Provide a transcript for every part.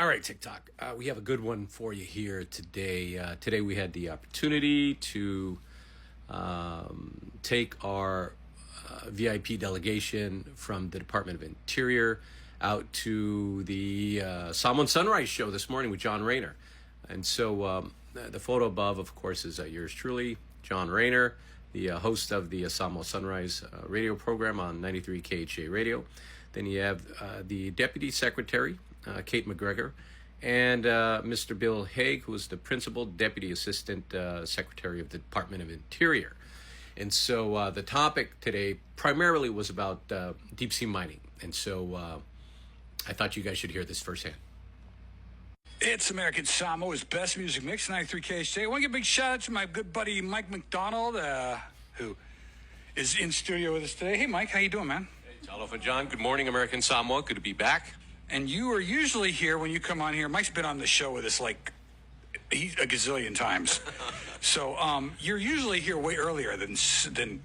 All right, TikTok. We have a good one for you here today. Today we had the opportunity to take our VIP delegation from the Department of Interior out to the Samoan Sunrise Show this morning with John Rayner. And so the photo above, of course, is yours truly, John Rayner, the host of the Samoan Sunrise radio program on 93 KHA Radio. Then you have the Deputy Secretary, Kate MacGregor, and Mr. Bill Hague, who is the Principal Deputy Assistant Secretary of the Department of Interior. And so the topic today primarily was about deep sea mining. And so I thought you guys should hear this firsthand. It's American Samoa's best music mix, 93 KHA. I want to give a big shout out to my good buddy Mike McDonald, who is in studio with us today. Hey, Mike, how you doing, man? Hey, Talofa John. Good morning, American Samoa. Good to be back. And you are usually here when you come on here. Mike's been on the show with us like a gazillion times. So you're usually here way earlier than 8:20,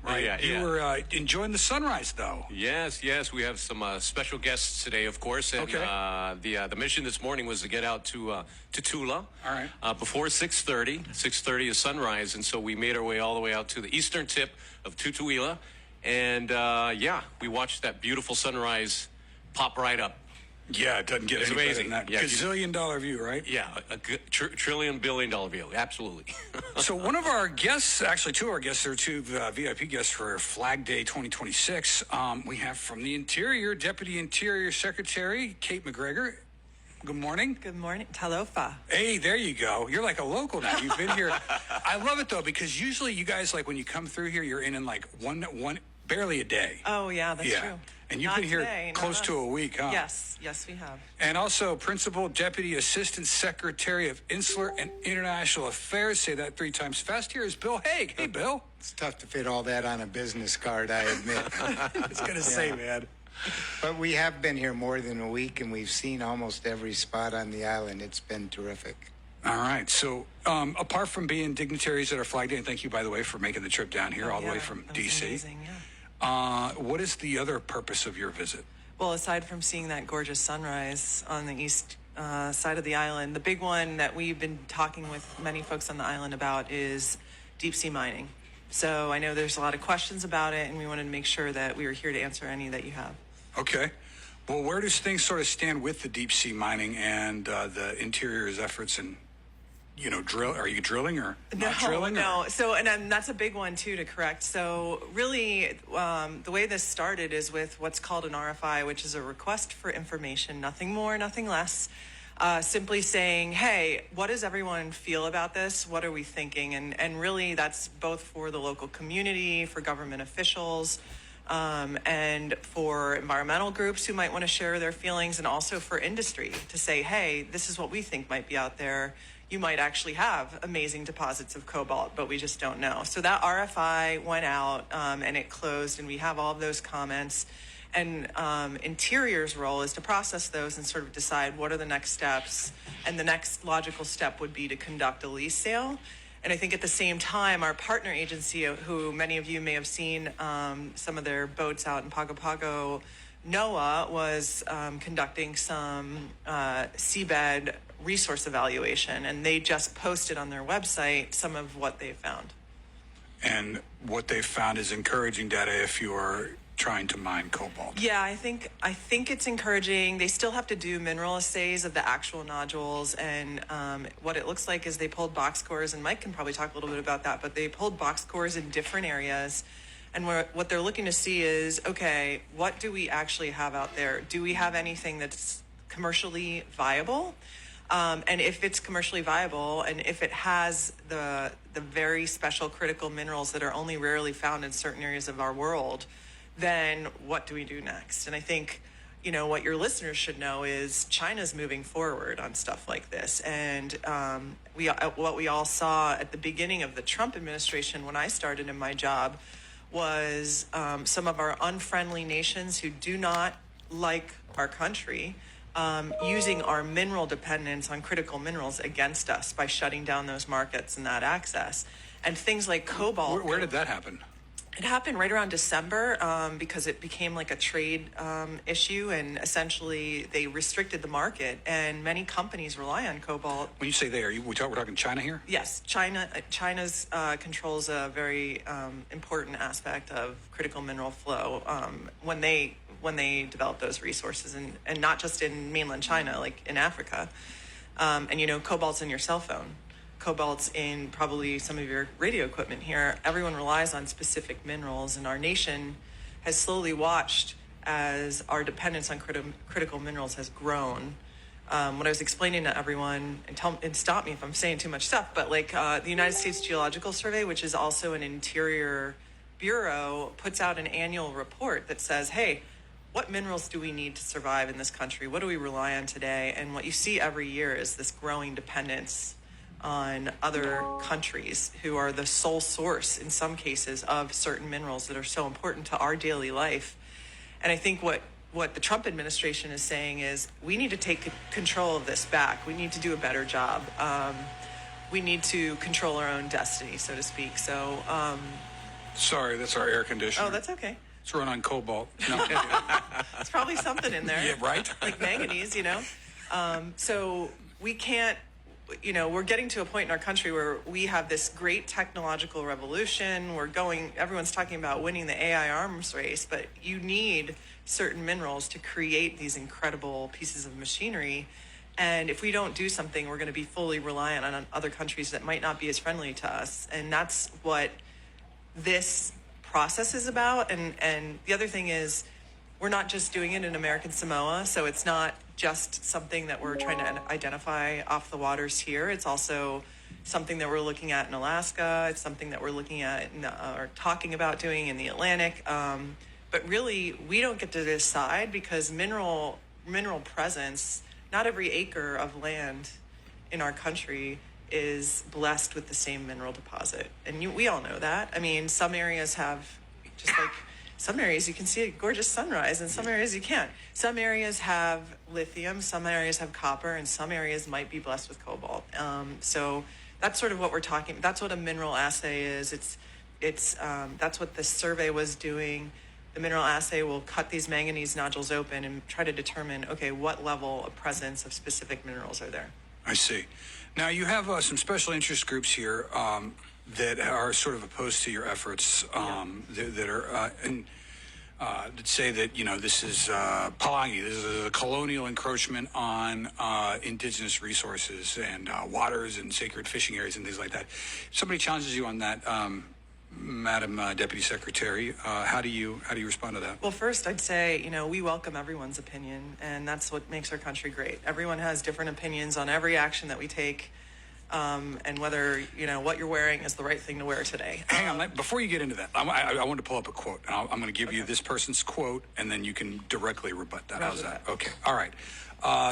right? Yeah. You were enjoying the sunrise, though. Yes. We have some special guests today, of course. And, okay. The mission this morning was to get out to Tula. All right. Before 6:30. 6:30 is sunrise, and so we made our way all the way out to the eastern tip of Tutuila. And, we watched that beautiful sunrise pop right up. Yeah, it doesn't get any better than that. Yeah, gazillion-dollar view, right? Yeah, a trillion, billion-dollar view. Absolutely. So one of our guests, actually two of our guests, are two VIP guests for Flag Day 2026. We have from the Interior, Deputy Interior Secretary Kate MacGregor. Good morning. Good morning. Talofa. Hey, there you go. You're like a local now. You've been here. I love it, though, because usually you guys, like, when you come through here, you're in like one barely a day. Oh, yeah, that's true. And you've been here close to a week, huh? Yes, we have. And also Principal Deputy Assistant Secretary of Insular and International Affairs. Say that 3 times fast. Here is Bill Hague. Hey, Bill. It's tough to fit all that on a business card, I admit. I was going to say, man. But we have been here more than a week, and we've seen almost every spot on the island. It's been terrific. All right. So apart from being dignitaries at our Flag Day, and thank you, by the way, for making the trip down here all the way from D.C. Amazing, yeah. What is the other purpose of your visit? Well, aside from seeing that gorgeous sunrise on the east side of the island, the big one that we've been talking with many folks on the island about is deep sea mining. So I know there's a lot of questions about it, and we wanted to make sure that we were here to answer any that you have. Okay. Well, where does things sort of stand with the deep sea mining and the Interior's efforts in, drill? Are you drilling or not drilling? No. So, and that's a big one too to correct. So really, the way this started is with what's called an RFI, which is a request for information, nothing more, nothing less. Simply saying, hey, what does everyone feel about this? What are we thinking? And really that's both for the local community, for government officials, and for environmental groups who might want to share their feelings, and also for industry to say, hey, this is what we think might be out there. You might actually have amazing deposits of cobalt, but we just don't know. So that RFI went out and it closed, and we have all of those comments. And Interior's role is to process those and sort of decide what are the next steps. And the next logical step would be to conduct a lease sale. And I think at the same time, our partner agency, who many of you may have seen some of their boats out in Pago Pago, NOAA, was conducting some seabed resource evaluation, and they just posted on their website some of what they found. And what they found is encouraging data if you're trying to mine cobalt. Yeah, I think it's encouraging. They still have to do mineral assays of the actual nodules, and what it looks like is they pulled box cores, and Mike can probably talk a little bit about that, but they pulled box cores in different areas. And what they're looking to see is, okay, what do we actually have out there? Do we have anything that's commercially viable? And if it's commercially viable, and if it has the very special critical minerals that are only rarely found in certain areas of our world, then what do we do next? And I think, what your listeners should know is China's moving forward on stuff like this. And what we all saw at the beginning of the Trump administration when I started in my job was some of our unfriendly nations who do not like our country using our mineral dependence on critical minerals against us by shutting down those markets and that access. And things like cobalt. Where did that happen? It happened right around December because it became like a trade issue, and essentially they restricted the market, and many companies rely on cobalt. When you say they, we're talking China here? Yes, China's controls a very important aspect of critical mineral flow when they develop those resources, and not just in mainland China, like in Africa. And cobalt's in your cell phone. Cobalt's in probably some of your radio equipment here. Everyone relies on specific minerals, and our nation has slowly watched as our dependence on critical minerals has grown. What I was explaining to everyone, and stop me if I'm saying too much stuff, but the United States Geological Survey, which is also an interior bureau, puts out an annual report that says, hey, what minerals do we need to survive in this country? What do we rely on today? And what you see every year is this growing dependence on other countries who are the sole source, in some cases, of certain minerals that are so important to our daily life. And I think what the Trump administration is saying is we need to take control of this back. We need to do a better job. We need to control our own destiny, so to speak. So, sorry, that's our air conditioner. Oh, that's okay. It's run on cobalt. No, it's probably something in there. Yeah, right. Like manganese, So we can't. We're getting to a point in our country where we have this great technological revolution. Everyone's talking about winning the AI arms race, but you need certain minerals to create these incredible pieces of machinery. And if we don't do something, we're going to be fully reliant on other countries that might not be as friendly to us. And that's what this process is about. And the other thing is, we're not just doing it in American Samoa, so it's not just something that we're trying to identify off the waters here. It's also something that we're looking at in Alaska. It's something that we're looking at or talking about doing in the Atlantic. But really, we don't get to decide because mineral presence, not every acre of land in our country is blessed with the same mineral deposit. And we all know that. I mean, some areas have, just like some areas you can see a gorgeous sunrise, and some areas you can't. Some areas have lithium, some areas have copper, and some areas might be blessed with cobalt. So that's sort of what we're talking. That's what a mineral assay is. That's what this survey was doing. The mineral assay will cut these manganese nodules open and try to determine, okay, what level of presence of specific minerals are there. I see. Now, you have some special interest groups here that are sort of opposed to your efforts, that say that, this is Palangi, this is a colonial encroachment on indigenous resources and waters and sacred fishing areas and things like that. If somebody challenges you on that, Madam Deputy Secretary, how do you respond to that? Well, first, I'd say, we welcome everyone's opinion, and that's what makes our country great. Everyone has different opinions on every action that we take, and whether, what you're wearing is the right thing to wear today. Hang on, before you get into that, I want to pull up a quote. I'm going to give you this person's quote, and then you can directly rebut that. How's that? Okay, all right.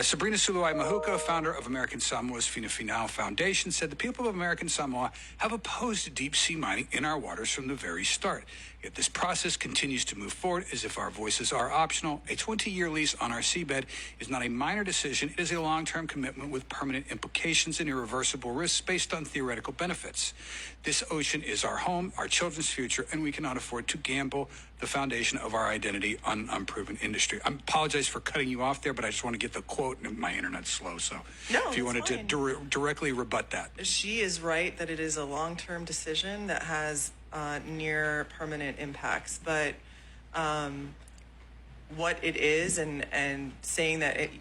Sabrina Suluai Mahuka, founder of American Samoa's Finafinao Foundation, said the people of American Samoa have opposed deep-sea mining in our waters from the very start. Yet this process continues to move forward as if our voices are optional. A 20-year lease on our seabed is not a minor decision. It is a long-term commitment with permanent implications and irreversible risks based on theoretical benefits. This ocean is our home, our children's future, and we cannot afford to gamble the foundation of our identity on unproven industry. I apologize for cutting you off there, but I just want to get the quote, and my internet's slow, so if you wanted to directly rebut that. She is right that it is a long-term decision that has near permanent impacts, but what it is and saying that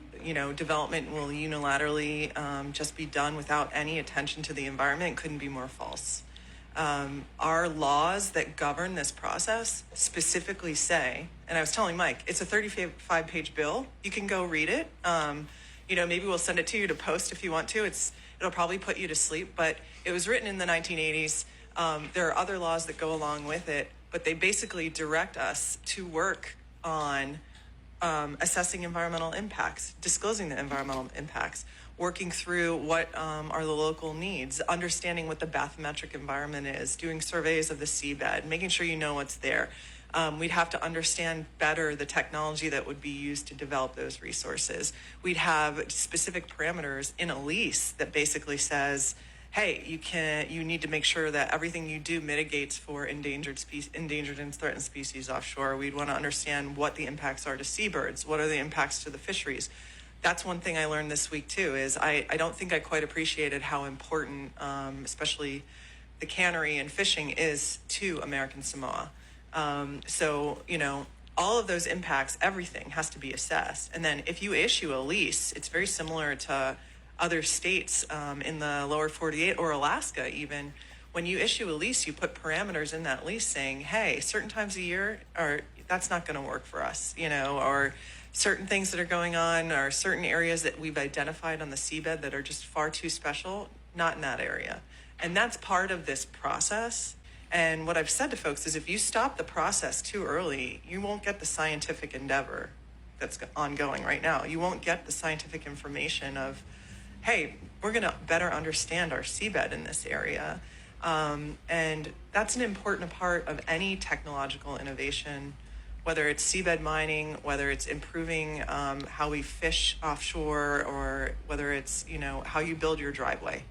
development will unilaterally just be done without any attention to the environment couldn't be more false. Our laws that govern this process specifically say, and I was telling Mike, it's a 35-page bill. You can go read it. Maybe we'll send it to you to post if you want to. It'll probably put you to sleep, but it was written in the 1980s. There are other laws that go along with it, but they basically direct us to work on assessing environmental impacts, disclosing the environmental impacts, working through what are the local needs, understanding what the bathymetric environment is, doing surveys of the seabed, making sure you know what's there. We'd have to understand better the technology that would be used to develop those resources. We'd have specific parameters in a lease that basically says, hey, you need to make sure that everything you do mitigates for endangered and threatened species offshore. We'd want to understand what the impacts are to seabirds. What are the impacts to the fisheries? That's one thing I learned this week too, is I don't think I quite appreciated how important, especially the cannery and fishing is to American Samoa. So, all of those impacts, everything has to be assessed. And then if you issue a lease, it's very similar to other states in the lower 48 or Alaska even. When you issue a lease, you put parameters in that lease saying, hey, certain times a year, or that's not going to work for us, or certain things that are going on, or certain areas that we've identified on the seabed that are just far too special, not in that area. And that's part of this process. And what I've said to folks is if you stop the process too early, you won't get the scientific endeavor that's ongoing right now. You won't get the scientific information of, hey, we're going to better understand our seabed in this area. And that's an important part of any technological innovation, whether it's seabed mining, whether it's improving how we fish offshore, or whether it's, how you build your driveway.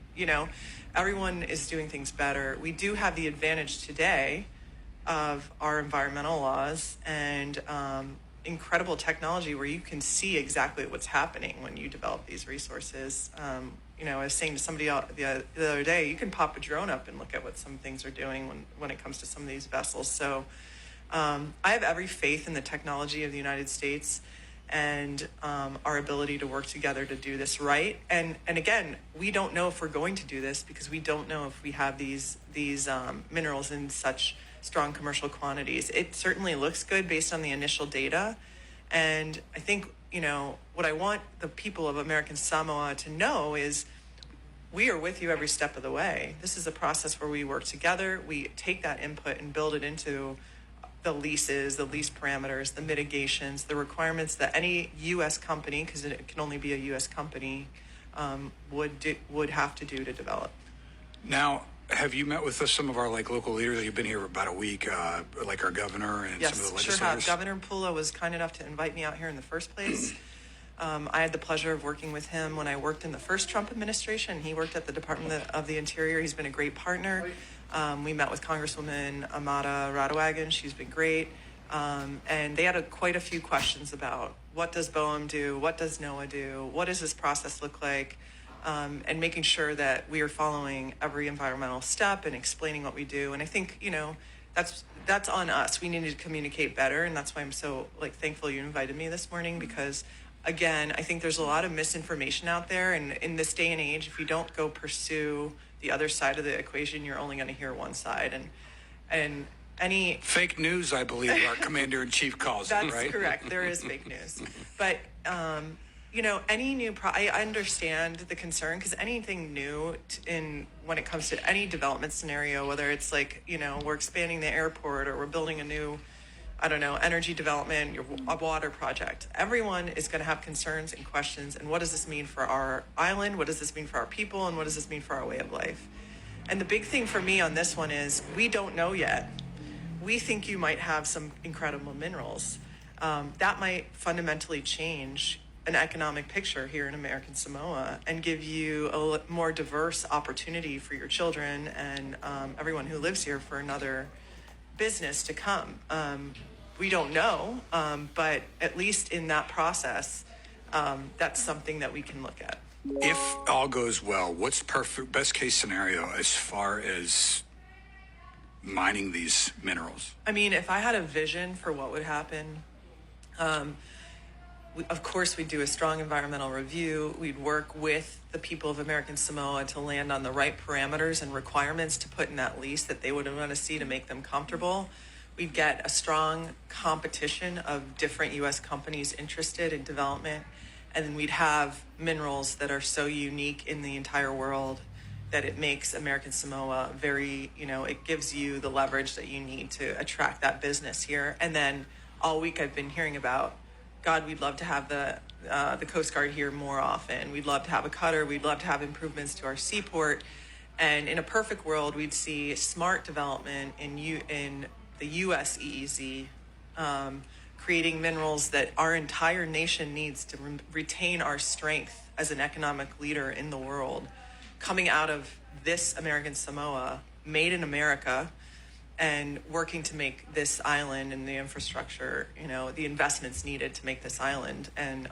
Everyone is doing things better. We do have the advantage today of our environmental laws and incredible technology where you can see exactly what's happening when you develop these resources. I was saying to somebody the other day, you can pop a drone up and look at what some things are doing when it comes to some of these vessels. So I have every faith in the technology of the United States and our ability to work together to do this right. And again, we don't know if we're going to do this because we don't know if we have these minerals in such strong commercial quantities. It certainly looks good based on the initial data. And I think, what I want the people of American Samoa to know is we are with you every step of the way. This is a process where we work together. We take that input and build it into the leases, the lease parameters, the mitigations, the requirements that any U.S. company, because it can only be a U.S. company, would have to do to develop. Now, have you met with some of our local leaders? You've been here about a week, like our governor and some of the legislators? Yes, sure have. Governor Pula was kind enough to invite me out here in the first place. I had the pleasure of working with him when I worked in the first Trump administration. He worked at the Department of the Interior. He's been a great partner. We met with Congresswoman Amada Radowagan. She's been great. And they had quite a few questions about what does BOEM do? What does NOAA do? What does this process look like? And making sure that we are following every environmental step and explaining what we do. And I think, that's on us. We need to communicate better. And that's why I'm so thankful you invited me this morning, because again, I think there's a lot of misinformation out there. And in this day and age, if you don't go pursue the other side of the equation, you're only going to hear one side. And any fake news, I believe our commander-in-chief calls it, right? That's correct. There is fake news. But, any new I understand the concern, because anything new when it comes to any development scenario, whether it's we're expanding the airport or we're building a new, energy development, a water project. Everyone is going to have concerns and questions. And what does this mean for our island? What does this mean for our people? And what does this mean for our way of life? And the big thing for me on this one is we don't know yet. We think you might have some incredible minerals. That might fundamentally change an economic picture here in American Samoa and give you a more diverse opportunity for your children and everyone who lives here for another business to come. We don't know, but at least in that process, that's something that we can look at. If all goes well, what's best case scenario as far as mining these minerals? I mean, if I had a vision for what would happen, of course, we'd do a strong environmental review. We'd work with the people of American Samoa to land on the right parameters and requirements to put in that lease that they would want to see to make them comfortable. We'd get a strong competition of different U.S. companies interested in development. And then we'd have minerals that are so unique in the entire world that it makes American Samoa very, it gives you the leverage that you need to attract that business here. And then all week I've been hearing about, God, we'd love to have the Coast Guard here more often. We'd love to have a cutter. We'd love to have improvements to our seaport. And in a perfect world, we'd see smart development in the U.S. EEZ, creating minerals that our entire nation needs to retain our strength as an economic leader in the world. coming out of this American Samoa, made in America, and working to make this island and the infrastructure, the investments needed to make this island, and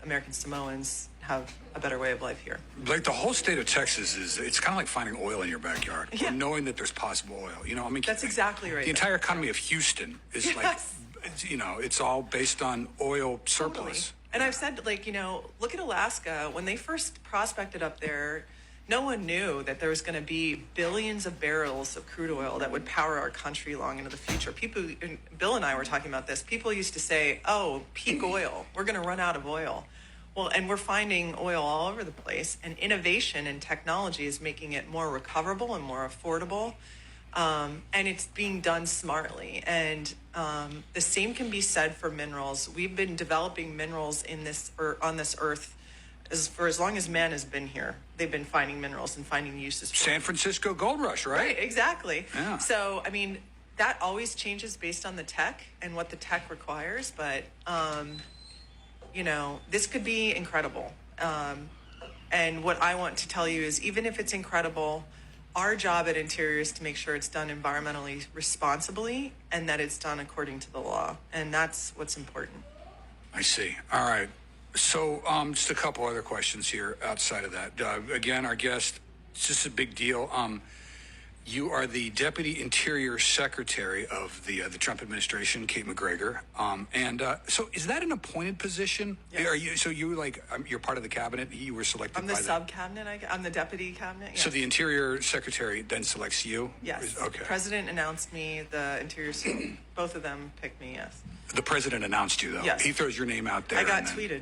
American Samoans have a better way of life here. Like the whole state of Texas it's kind of like finding oil in your backyard, and knowing that there's possible oil. That's exactly right. The entire economy of Houston is like, it's all based on oil surplus. Totally. And I've said, look at Alaska. When they first prospected up there, no one knew that there was going to be billions of barrels of crude oil that would power our country long into the future. Bill and I were talking about this. People used to say, oh, peak oil. We're going to run out of oil. Well, and we're finding oil all over the place. And innovation and technology is making it more recoverable and more affordable. And it's being done smartly. And the same can be said for minerals. We've been developing minerals on this earth for as long as man has been here. They've been finding minerals and finding uses for San Francisco Gold Rush, right? Right, exactly. Yeah. So, that always changes based on the tech and what the tech requires. But, this could be incredible. And what I want to tell you is, even if it's incredible, our job at Interior is to make sure it's done environmentally responsibly and that it's done according to the law. And that's what's important. I see. All right. So just a couple other questions here outside of that. Again, our guest, it's just a big deal. You are the Deputy Interior Secretary of the Trump administration, Kate MacGregor. So is that an appointed position? Yes. You're part of the cabinet? You were selected I'm the sub-cabinet. I'm the deputy cabinet. Yes. So the Interior Secretary then selects you? Yes. Okay. The president announced me. The Interior, both of them picked me, yes. The president announced you, though? Yes. He throws your name out there. I got tweeted.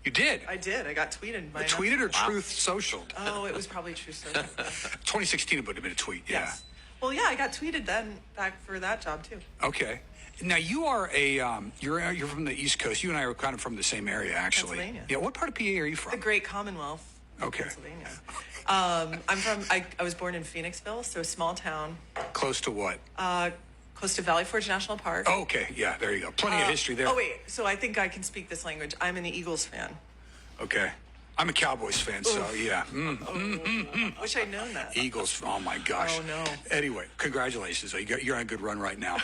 You did? I did. I got tweeted. Tweeted or Truth Socialed? Oh, it was probably Truth Social. 2016 it would have been a tweet, yeah. Yes. Well, yeah, I got tweeted then back for that job, too. Okay. Now, you are you're from the East Coast. You and I are kind of from the same area, actually. Pennsylvania. Yeah, what part of PA are you from? The Great Commonwealth of Pennsylvania. I was born in Phoenixville, so a small town. Close to what? Close to Valley Forge National Park. Oh, okay, yeah, there you go. Plenty of history there. Oh, wait, so I think I can speak this language. I'm an Eagles fan. Okay. I'm a Cowboys fan, so yeah. Wish I'd known that. Eagles, oh my gosh. Oh, no. Anyway, congratulations. You're on a good run right now.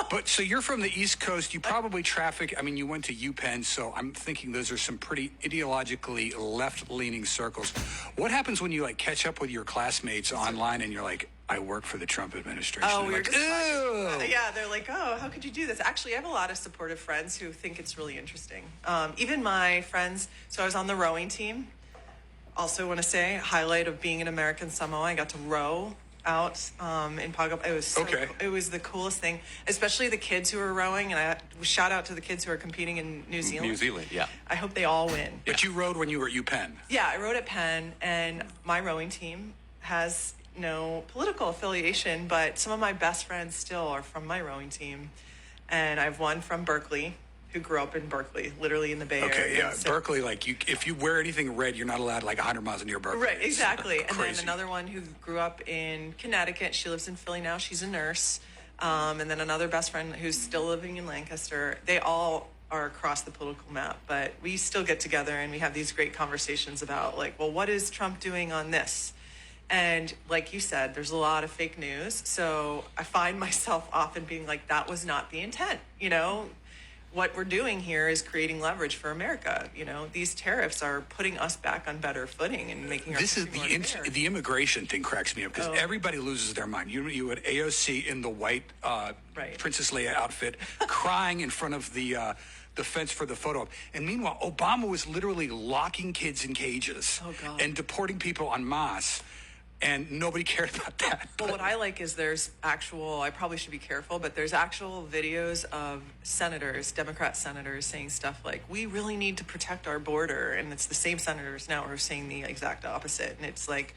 But so you're from the East Coast. You probably traffic, you went to UPenn, so I'm thinking those are some pretty ideologically left-leaning circles. What happens when you catch up with your classmates online and you're like, I work for the Trump administration? Oh, we're just yeah, they're like, oh, how could you do this? Actually, I have a lot of supportive friends who think it's really interesting. Even my friends, so I was on the rowing team. Also want to say, highlight of being an American Samoa, I got to row out in Pago. It was It was the coolest thing, especially the kids who were rowing. And I shout out to the kids who are competing in New Zealand. New Zealand, yeah. I hope they all win. But you rowed when you were at UPenn. Yeah, I rowed at Penn, and my rowing team has no political affiliation, but some of my best friends still are from my rowing team. And I have one from Berkeley who grew up in Berkeley, literally in the Bay Area. Okay, yeah. So, Berkeley, if you wear anything red, you're not allowed 100 miles near Berkeley. Right, exactly. And crazy. then another one who grew up in Connecticut. She lives in Philly now. She's a nurse. And then another best friend who's still living in Lancaster. They all are across the political map, but we still get together and we have these great conversations about what is Trump doing on this? And like you said, there's a lot of fake news. So I find myself often being like, that was not the intent. What we're doing here is creating leverage for America. These tariffs are putting us back on better footing and making our country more fair. The immigration thing cracks me up because everybody loses their mind. You had AOC in the white Princess Leia outfit crying in front of the fence for the photo op. And meanwhile, Obama was literally locking kids in cages and deporting people en masse. And nobody cared about that. Well, what I like is there's I probably should be careful, but there's actual videos of senators, Democrat senators, saying stuff like, we really need to protect our border. And it's the same senators now who are saying the exact opposite. And it's like,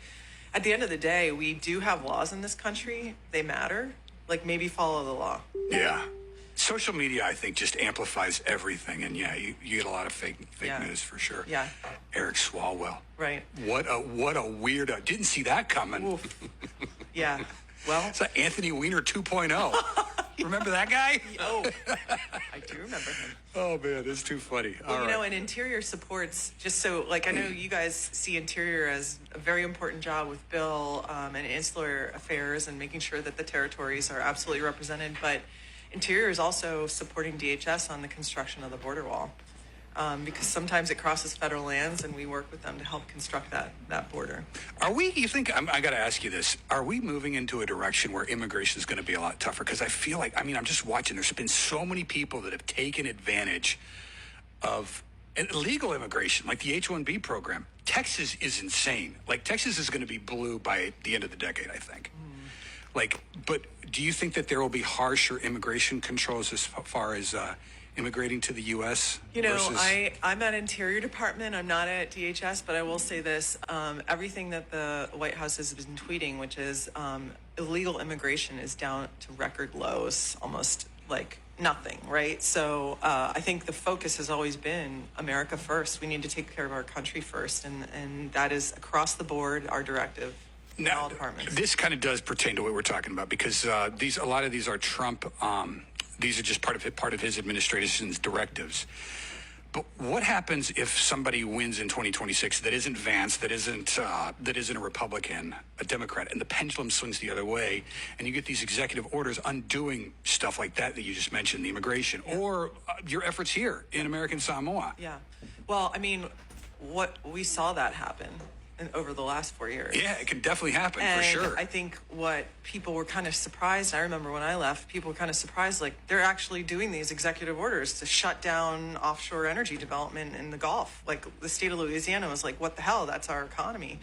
at the end of the day, we do have laws in this country. They matter. Maybe follow the law. Yeah. Social media, I think, just amplifies everything. And yeah, you get a lot of fake news for sure. Yeah. Eric Swalwell. Right. What a weirdo. Didn't see that coming. Oof. Yeah. Well. It's like Anthony Weiner 2.0. Remember that guy? Oh, I do remember him. Oh, man, that's too funny. Well, and Interior supports, just so, like, I know you guys see Interior as a very important job with Bill and Insular Affairs and making sure that the territories are absolutely represented, but Interior is also supporting DHS on the construction of the border wall. Because sometimes it crosses federal lands, and we work with them to help construct that border. Are we, you think, I got to ask you this, are we moving into a direction where immigration is going to be a lot tougher? Because I feel like, I'm just watching, there's been so many people that have taken advantage of illegal immigration, like the H-1B program. Texas is insane. Like, Texas is going to be blue by the end of the decade, I think. Like, but do you think that there will be harsher immigration controls as far as immigrating to the U.S.? Versus... I'm at Interior Department. I'm not at DHS, but I will say this. Everything that the White House has been tweeting, which is illegal immigration is down to record lows, almost like nothing, right? So I think the focus has always been America first. We need to take care of our country first, and that is across the board our directive. Now, all departments. This kind of does pertain to what we're talking about, because a lot of these are Trump. These are just part of his administration's directives. But what happens if somebody wins in 2026 that isn't Vance, that isn't a Republican, a Democrat, and the pendulum swings the other way, and you get these executive orders undoing stuff like that you just mentioned, the immigration, or your efforts here in American Samoa? Yeah. Well, what we saw that happen over the last 4 years. Yeah, it can definitely happen, and for sure. I think what people were kind of surprised, I remember when I left, people were kind of surprised, like, they're actually doing these executive orders to shut down offshore energy development in the Gulf. Like, the state of Louisiana was like, what the hell? That's our economy.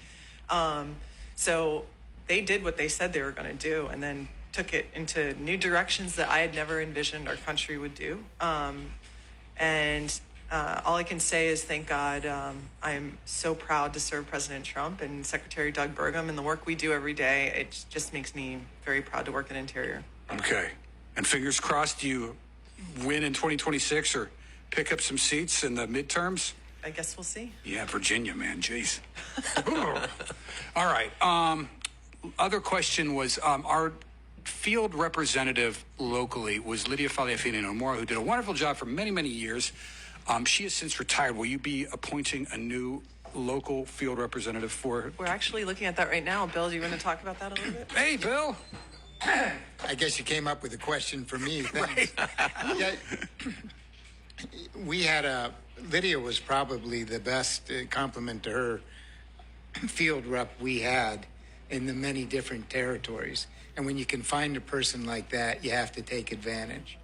So they did what they said they were going to do, and then took it into new directions that I had never envisioned our country would do. All I can say is thank God. I'm so proud to serve President Trump and Secretary Doug Burgum, and the work we do every day. It just makes me very proud to work in Interior. Okay. And fingers crossed you win in 2026 or pick up some seats in the midterms? I guess we'll see. Yeah, Virginia, man. Jeez. All right. Other question was our field representative locally was Lydia Faliafine-Nomura, who did a wonderful job for many, many years. She has since retired. Will you be appointing a new local field representative for her? We're actually looking at that right now. Bill, do you want to talk about that a little bit? Hey, Bill. I guess you came up with a question for me. Thanks. Yeah, we had Lydia was probably the best compliment to her field rep we had in the many different territories. And when you can find a person like that, you have to take advantage.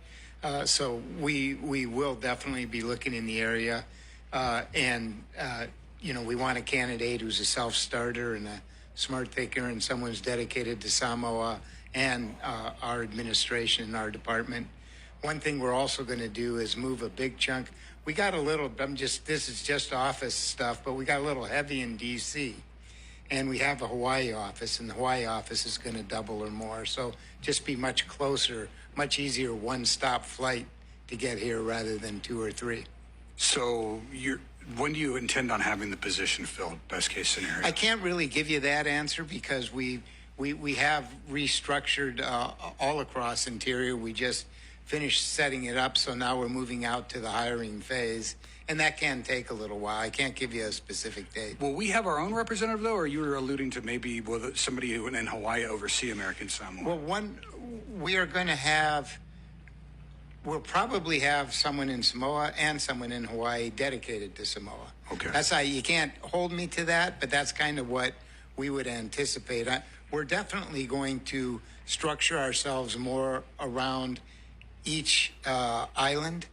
So we will definitely be looking in the area, we want a candidate who's a self-starter and a smart thinker and someone who's dedicated to Samoa and our administration and our department. One thing we're also going to do is move a big chunk. We got a little, this is just office stuff, but we got a little heavy in D.C. And we have a Hawaii office, and the Hawaii office is going to double or more. So just be much closer, much easier one-stop flight to get here rather than 2 or 3. So when do you intend on having the position filled, best case scenario? I can't really give you that answer because we have restructured all across Interior. We just finished setting it up, so now we're moving out to the hiring phase. And that can take a little while. I can't give you a specific date. Will we have our own representative, though, or you were alluding to maybe will somebody who in Hawaii oversee American Samoa? Well, we'll probably have someone in Samoa and someone in Hawaii dedicated to Samoa. Okay. That's how you can't hold me to that, but that's kind of what we would anticipate. We're definitely going to structure ourselves more around each island,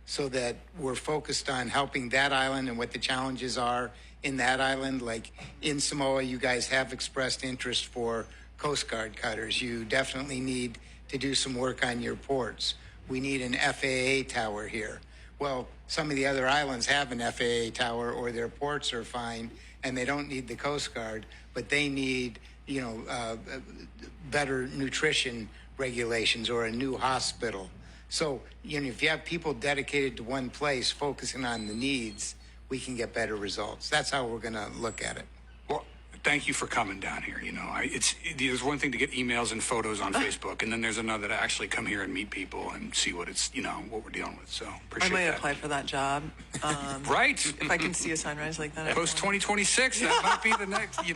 so that we're focused on helping that island and what the challenges are in that island. Like in Samoa, you guys have expressed interest for Coast Guard cutters. You definitely need to do some work on your ports. We need an FAA tower here. Well, some of the other islands have an FAA tower or their ports are fine and they don't need the Coast Guard, but they need, better nutrition regulations or a new hospital. So, if you have people dedicated to one place, focusing on the needs, we can get better results. That's how we're going to look at it. Well, thank you for coming down here. You know, there's one thing to get emails and photos on Facebook, and then there's another to actually come here and meet people and see what what we're dealing with. So I appreciate might that. apply for that job. Right. If I can see a sunrise like that. Post 2026, that might be the next.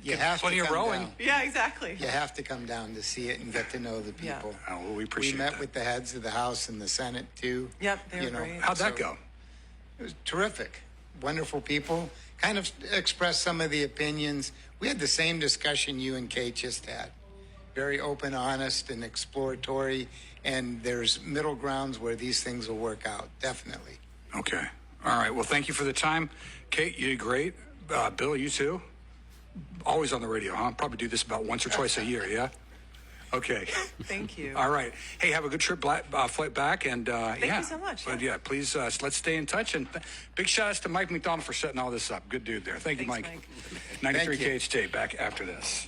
You have plenty to of come rowing. down. Yeah, exactly. You have to come down to see it and get to know the Yeah. people. Oh, well, we We appreciate met that. with the heads of the House and the Senate too. Yep, they were great. How'd that So- go? It was terrific. Wonderful people. Kind of expressed some of the opinions. We had the same discussion you and Kate just had. Very open, honest, and exploratory. And there's middle grounds where these things will work out. Definitely. Okay. All right. Well, thank you for the time. Kate, you did great. Bill, you too? Always on the radio, huh? Probably do this about once or twice a year, yeah? Okay. Thank you. All right. Hey, have a good trip, flight back, and Thank you so much, But yeah. yeah, please let's stay in touch. And big shout outs to Mike McDonald for setting all this up. Good dude there. Thank you, Thanks, Mike. Mike. 93 Thank you. KHT. Back after this.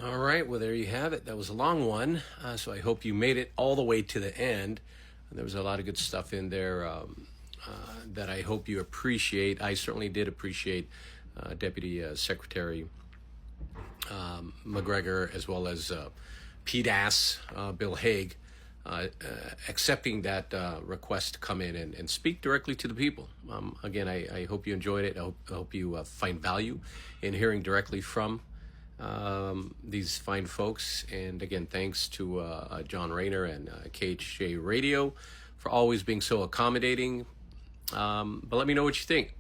All right, well, there you have it. That was a long one, so I hope you made it all the way to the end. There was a lot of good stuff in there that I hope you appreciate. I certainly did appreciate Deputy Secretary MacGregor, as well as PDAS, Bill Hague, accepting that request to come in and speak directly to the people. Again, I hope you enjoyed it. I hope you find value in hearing directly from these fine folks. And again, thanks to John Rayner and KHJ Radio for always being so accommodating. But let me know what you think.